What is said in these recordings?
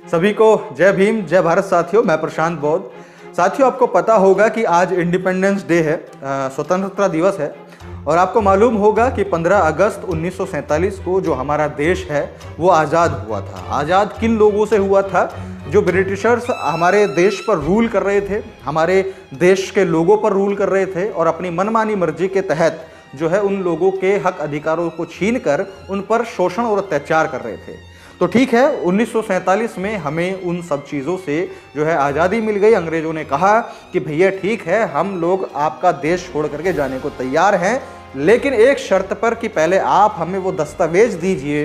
सभी को जय भीम, जय भारत साथियों। मैं प्रशांत बौद्ध। साथियों, आपको पता होगा कि आज इंडिपेंडेंस डे है, स्वतंत्रता दिवस है। और आपको मालूम होगा कि 15 अगस्त 1947 को जो हमारा देश है वो आज़ाद हुआ था। आज़ाद किन लोगों से हुआ था? जो ब्रिटिशर्स हमारे देश पर रूल कर रहे थे, हमारे देश के लोगों पर रूल कर रहे थे और अपनी मनमानी मर्जी के तहत जो है उन लोगों के हक अधिकारों को छीन कर उन पर शोषण और अत्याचार कर रहे थे। तो ठीक है, 1947 में हमें उन सब चीज़ों से जो है आज़ादी मिल गई। अंग्रेज़ों ने कहा कि भैया ठीक है, हम लोग आपका देश छोड़ करके जाने को तैयार हैं, लेकिन एक शर्त पर कि पहले आप हमें वो दस्तावेज दीजिए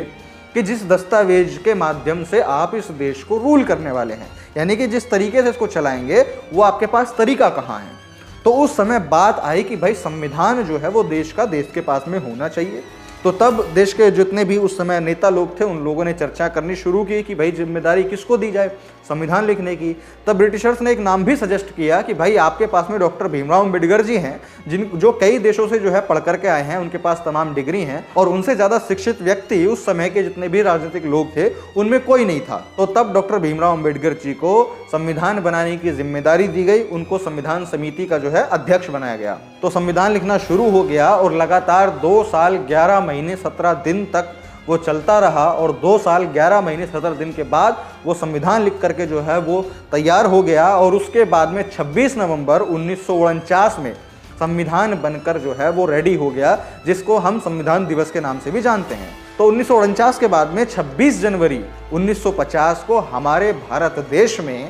कि जिस दस्तावेज के माध्यम से आप इस देश को रूल करने वाले हैं, यानी कि जिस तरीके से इसको चलाएंगे वो आपके पास तरीका कहाँ है। तो उस समय बात आई कि भाई संविधान जो है वो देश के पास में होना चाहिए। तो तब देश के जितने भी उस समय नेता लोग थे उन लोगों ने चर्चा करनी शुरू की कि भाई जिम्मेदारी किसको दी जाए संविधान लिखने की। तब ब्रिटिशर्स ने एक नाम भी सजेस्ट किया कि भाई आपके पास में डॉक्टर भीमराव अम्बेडकर जी हैं, जो कई देशों से जो है पढ़ करके आए हैं, उनके पास तमाम डिग्री हैं और उनसे ज़्यादा शिक्षित व्यक्ति उस समय के जितने भी राजनीतिक लोग थे उनमें कोई नहीं था। तो तब डॉक्टर भीमराव अम्बेडकर जी को संविधान बनाने की जिम्मेदारी दी गई। उनको संविधान समिति का जो है अध्यक्ष बनाया गया। तो संविधान लिखना शुरू हो गया और लगातार 2 साल 11 महीने 17 दिन तक वो चलता रहा। और 2 साल 11 महीने 17 दिन के बाद वो संविधान लिख करके जो है वो तैयार हो गया। और उसके बाद में 26 नवंबर 1949 में संविधान बनकर जो है वो रेडी हो गया, जिसको हम संविधान दिवस के नाम से भी जानते हैं। तो 1949 के बाद में 26 जनवरी 1950 को हमारे भारत देश में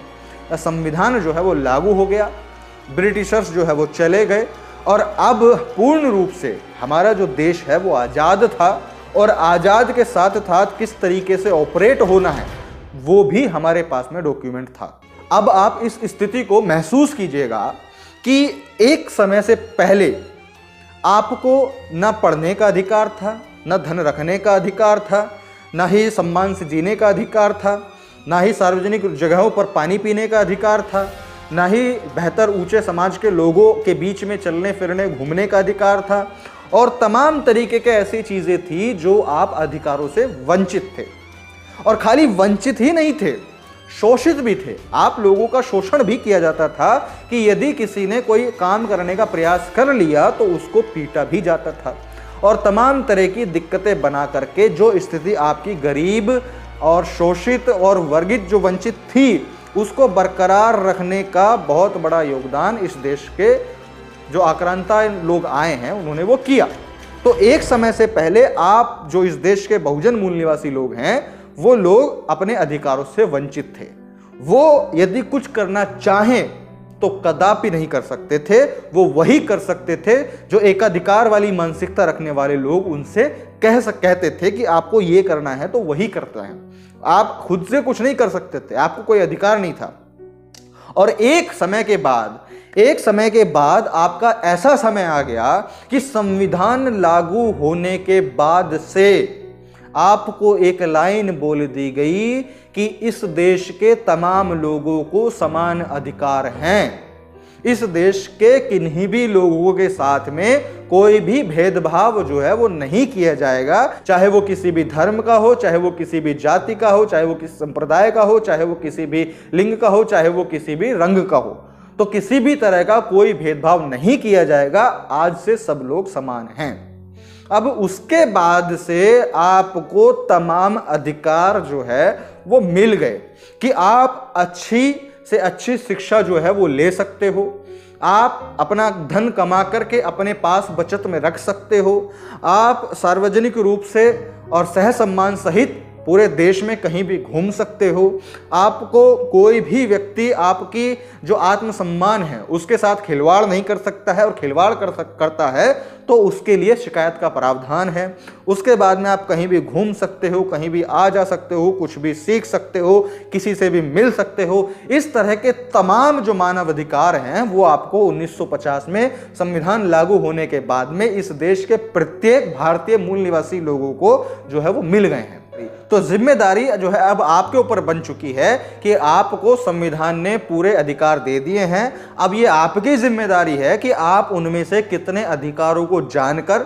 संविधान जो है वो लागू हो गया। ब्रिटिशर्स जो है वो चले गए और अब पूर्ण रूप से हमारा जो देश है वो आज़ाद था। और आज़ाद के साथ साथ किस तरीके से ऑपरेट होना है वो भी हमारे पास में डॉक्यूमेंट था। अब आप इस स्थिति को महसूस कीजिएगा कि एक समय से पहले आपको न पढ़ने का अधिकार था, न धन रखने का अधिकार था, न ही सम्मान से जीने का अधिकार था, न ही सार्वजनिक जगहों पर पानी पीने का अधिकार था, न ही बेहतर ऊंचे समाज के लोगों के बीच में चलने फिरने घूमने का अधिकार था। और तमाम तरीके के ऐसी चीज़ें थी जो आप अधिकारों से वंचित थे। और खाली वंचित ही नहीं थे, शोषित भी थे। आप लोगों का शोषण भी किया जाता था कि यदि किसी ने कोई काम करने का प्रयास कर लिया तो उसको पीटा भी जाता था। और तमाम तरह की दिक्कतें बना करके जो स्थिति आपकी गरीब और शोषित और वर्गित जो वंचित थी उसको बरकरार रखने का बहुत बड़ा योगदान इस देश के जो आक्रांता लोग आए हैं उन्होंने वो किया। तो एक समय से पहले आप जो इस देश के बहुजन मूल निवासी लोग हैं वो लोग अपने अधिकारों से वंचित थे। वो यदि कुछ करना चाहें तो कदापि नहीं कर सकते थे। वो वही कर सकते थे जो एकाधिकार वाली मानसिकता रखने वाले लोग उनसे कहते थे कि आपको ये करना है तो वही करता है। आप खुद से कुछ नहीं कर सकते थे, आपको कोई अधिकार नहीं था। और एक समय के बाद आपका ऐसा समय आ गया कि संविधान लागू होने के बाद से आपको एक लाइन बोल दी गई कि इस देश के तमाम लोगों को समान अधिकार हैं। इस देश के किन्हीं भी लोगों के साथ में कोई भी भेदभाव जो है वो नहीं किया जाएगा, चाहे वो किसी भी धर्म का हो, चाहे वो किसी भी जाति का हो, चाहे वो किसी संप्रदाय का हो, चाहे वो किसी भी लिंग का हो, चाहे वो किसी भी रंग का हो। तो किसी भी तरह का कोई भेदभाव नहीं किया जाएगा। आज से सब लोग समान हैं। अब उसके बाद से आपको तमाम अधिकार जो है वो मिल गए कि आप अच्छी से अच्छी शिक्षा जो है वो ले सकते हो, आप अपना धन कमा करके अपने पास बचत में रख सकते हो, आप सार्वजनिक रूप से और सहसम्मान सहित पूरे देश में कहीं भी घूम सकते हो। आपको कोई भी व्यक्ति आपकी जो आत्मसम्मान है उसके साथ खिलवाड़ नहीं कर सकता है, और खिलवाड़ करता है तो उसके लिए शिकायत का प्रावधान है। उसके बाद में आप कहीं भी घूम सकते हो, कहीं भी आ जा सकते हो, कुछ भी सीख सकते हो, किसी से भी मिल सकते हो। इस तरह के तमाम जो मानव अधिकार हैं वो आपको 1950 में संविधान लागू होने के बाद में इस देश के प्रत्येक भारतीय मूल निवासी लोगों को जो है वो मिल गए हैं। तो जिम्मेदारी जो है अब आपके ऊपर बन चुकी है कि आपको संविधान ने पूरे अधिकार दे दिए हैं। अब ये आपकी जिम्मेदारी है कि आप उनमें से कितने अधिकारों को जानकर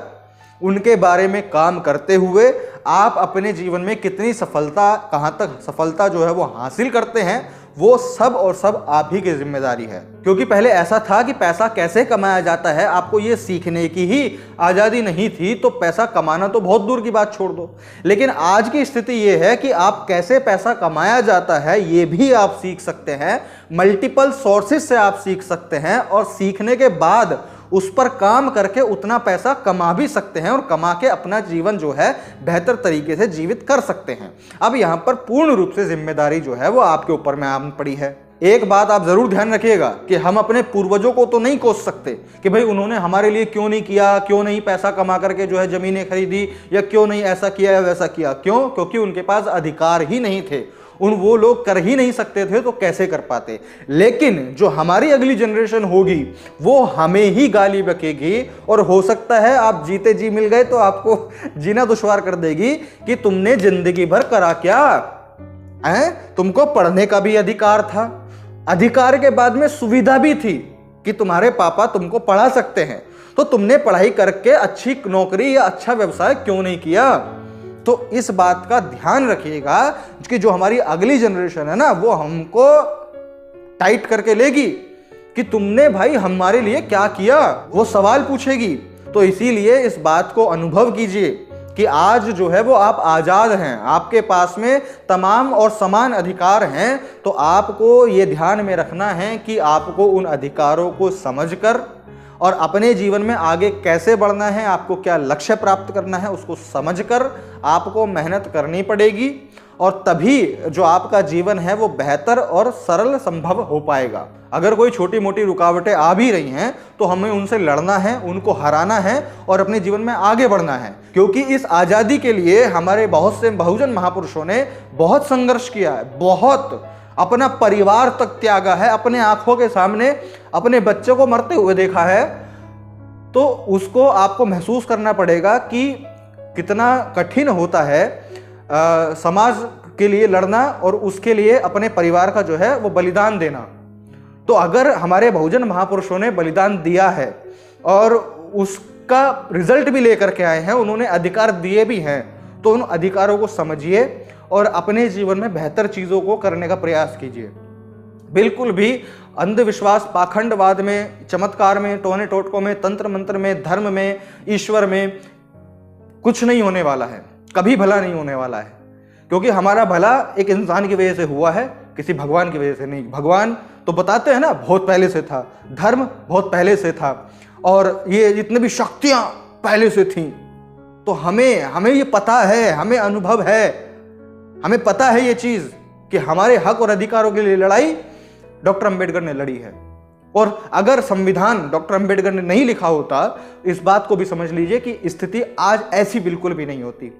उनके बारे में काम करते हुए आप अपने जीवन में कितनी सफलता, कहां तक सफलता जो है वो हासिल करते हैं, वो सब और सब आप ही की जिम्मेदारी है। क्योंकि पहले ऐसा था कि पैसा कैसे कमाया जाता है आपको ये सीखने की ही आज़ादी नहीं थी, तो पैसा कमाना तो बहुत दूर की बात छोड़ दो। लेकिन आज की स्थिति ये है कि आप कैसे पैसा कमाया जाता है ये भी आप सीख सकते हैं, मल्टीपल सोर्सेस से आप सीख सकते हैं, और सीखने के बाद उस पर काम करके उतना पैसा कमा भी सकते हैं और कमा के अपना जीवन जो है बेहतर तरीके से जीवित कर सकते हैं। अब यहाँ पर पूर्ण रूप से जिम्मेदारी जो है वो आपके ऊपर में आन पड़ी है। एक बात आप जरूर ध्यान रखिएगा कि हम अपने पूर्वजों को तो नहीं कोस सकते कि भाई उन्होंने हमारे लिए क्यों नहीं किया, क्यों नहीं पैसा कमा करके जो है जमीनें खरीदी, या क्यों नहीं ऐसा किया या वैसा किया। क्यों? क्योंकि उनके पास अधिकार ही नहीं थे, वो लोग कर ही नहीं सकते थे, तो कैसे कर पाते। लेकिन जो हमारी अगली जनरेशन होगी वो हमें ही गाली बकेगी, और हो सकता है आप जीते जी मिल गए तो आपको जीना दुश्वार कर देगी कि तुमने जिंदगी भर करा क्या है। तुमको पढ़ने का भी अधिकार था, अधिकार के बाद में सुविधा भी थी कि तुम्हारे पापा तुमको पढ़ा सकते हैं, तो तुमने पढ़ाई करके अच्छी नौकरी या अच्छा व्यवसाय क्यों नहीं किया। तो इस बात का ध्यान रखिएगा कि जो हमारी अगली जनरेशन है ना वो हमको टाइट करके लेगी कि तुमने भाई हमारे लिए क्या किया, वो सवाल पूछेगी। तो इसीलिए इस बात को अनुभव कीजिए कि आज जो है वो आप आज़ाद हैं, आपके पास में तमाम और समान अधिकार हैं। तो आपको ये ध्यान में रखना है कि आपको उन अधिकारों को समझकर और अपने जीवन में आगे कैसे बढ़ना है, आपको क्या लक्ष्य प्राप्त करना है, उसको समझकर आपको मेहनत करनी पड़ेगी, और तभी जो आपका जीवन है वो बेहतर और सरल संभव हो पाएगा। अगर कोई छोटी मोटी रुकावटें आ भी रही हैं तो हमें उनसे लड़ना है, उनको हराना है और अपने जीवन में आगे बढ़ना है। क्योंकि इस आज़ादी के लिए हमारे बहुत से बहुजन महापुरुषों ने बहुत संघर्ष किया है, बहुत अपना परिवार तक त्यागा है, अपने आंखों के सामने अपने बच्चे को मरते हुए देखा है। तो उसको आपको महसूस करना पड़ेगा कि कितना कठिन होता है समाज के लिए लड़ना और उसके लिए अपने परिवार का जो है वो बलिदान देना। तो अगर हमारे बहुजन महापुरुषों ने बलिदान दिया है और उसका रिजल्ट भी लेकर के आए हैं, उन्होंने अधिकार दिए भी हैं, तो उन अधिकारों को समझिए और अपने जीवन में बेहतर चीज़ों को करने का प्रयास कीजिए। बिल्कुल भी अंधविश्वास, पाखंडवाद में, चमत्कार में, टोने टोटकों में, तंत्र मंत्र में, धर्म में, ईश्वर में कुछ नहीं होने वाला है, कभी भला नहीं होने वाला है। क्योंकि हमारा भला एक इंसान की वजह से हुआ है, किसी भगवान की वजह से नहीं। भगवान तो बताते हैं ना बहुत पहले से था, धर्म बहुत पहले से था, और ये जितने भी शक्तियां पहले से थीं। तो हमें ये पता है, हमें अनुभव है, हमें पता है ये चीज कि हमारे हक और अधिकारों के लिए लड़ाई डॉक्टर अंबेडकर ने लड़ी है। और अगर संविधान डॉक्टर अंबेडकर ने नहीं लिखा होता, इस बात को भी समझ लीजिए कि स्थिति आज ऐसी बिल्कुल भी नहीं होती।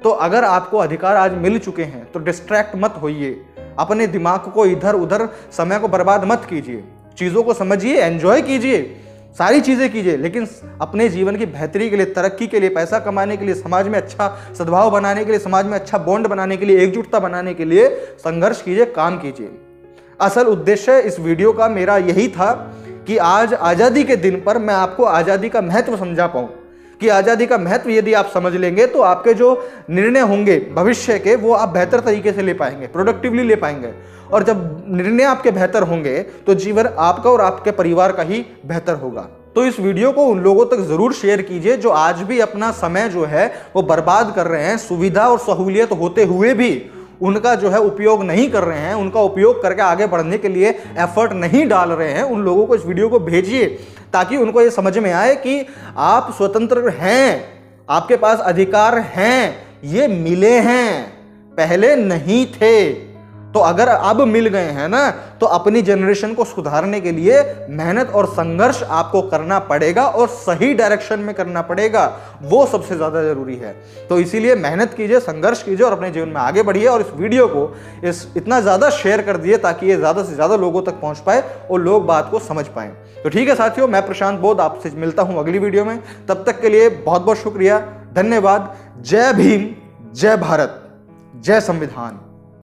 तो अगर आपको अधिकार आज मिल चुके हैं तो डिस्ट्रैक्ट मत होइए, अपने दिमाग को इधर उधर समय को बर्बाद मत कीजिए, चीज़ों को समझिए, एंजॉय कीजिए, सारी चीज़ें कीजिए, लेकिन अपने जीवन की बेहतरी के लिए, तरक्की के लिए, पैसा कमाने के लिए, समाज में अच्छा सद्भाव बनाने के लिए, समाज में अच्छा बॉन्ड बनाने के लिए, एकजुटता बनाने के लिए संघर्ष कीजिए, काम कीजिए। असल उद्देश्य इस वीडियो का मेरा यही था कि आज आज़ादी के दिन पर मैं आपको आज़ादी का महत्व समझा पाऊँ कि आज़ादी का महत्व यदि आप समझ लेंगे तो आपके जो निर्णय होंगे भविष्य के वो आप बेहतर तरीके से ले पाएंगे, प्रोडक्टिवली ले पाएंगे। और जब निर्णय आपके बेहतर होंगे तो जीवन आपका और आपके परिवार का ही बेहतर होगा। तो इस वीडियो को उन लोगों तक जरूर शेयर कीजिए जो आज भी अपना समय जो है वो बर्बाद कर रहे हैं, सुविधा और सहूलियत होते हुए भी उनका जो है उपयोग नहीं कर रहे हैं, उनका उपयोग करके आगे बढ़ने के लिए एफर्ट नहीं डाल रहे हैं। उन लोगों को इस वीडियो को भेजिए ताकि उनको ये समझ में आए कि आप स्वतंत्र हैं, आपके पास अधिकार हैं, ये मिले हैं, पहले नहीं थे। तो अगर अब मिल गए हैं ना, तो अपनी जनरेशन को सुधारने के लिए मेहनत और संघर्ष आपको करना पड़ेगा और सही डायरेक्शन में करना पड़ेगा, वो सबसे ज़्यादा जरूरी है। तो इसीलिए मेहनत कीजिए, संघर्ष कीजिए और अपने जीवन में आगे बढ़िए। और इस वीडियो को इतना ज़्यादा शेयर कर दिए ताकि ये ज़्यादा से ज़्यादा लोगों तक पहुँच पाए और लोग बात को समझ पाएँ। तो ठीक है साथियों, मैं प्रशांत बोध आपसे मिलता हूँ अगली वीडियो में। तब तक के लिए बहुत बहुत शुक्रिया, धन्यवाद। जय भीम, जय भारत, जय संविधान।